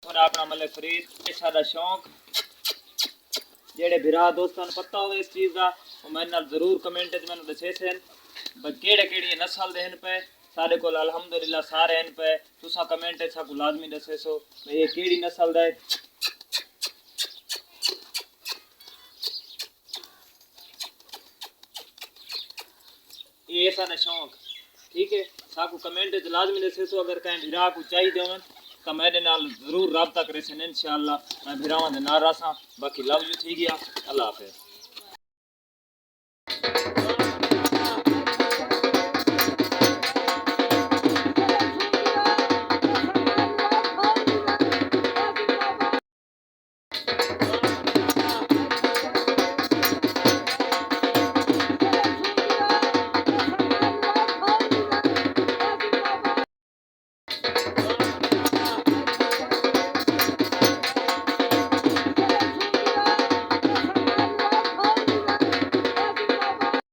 थोड़ा अपना मतलब खरीद सादा शौक जेड़े बिरा दोस्तों पता हो इस चीज़ का वो मेरे नाल जरूर कमेंट च मैंने दसे सन केड़ी नस्ल दे पे सारे को अल्हम्दुलिल्लाह सारे हैं पे तुसा कमेंट च को लाजमी दसे सो ये केड़ी नस्ल दा है। ये सारा शौक ठीक है साकू कमेंट च लाजमी दसे सो अगर कहीं बिरा को चाहिए हो तो मेरे नाल जरूर रब्ता करे इंशाअल्लाह मैं बिरावां दे नाल रहां। बाकी लव यू ठीक है अल्लाह हाफिज़।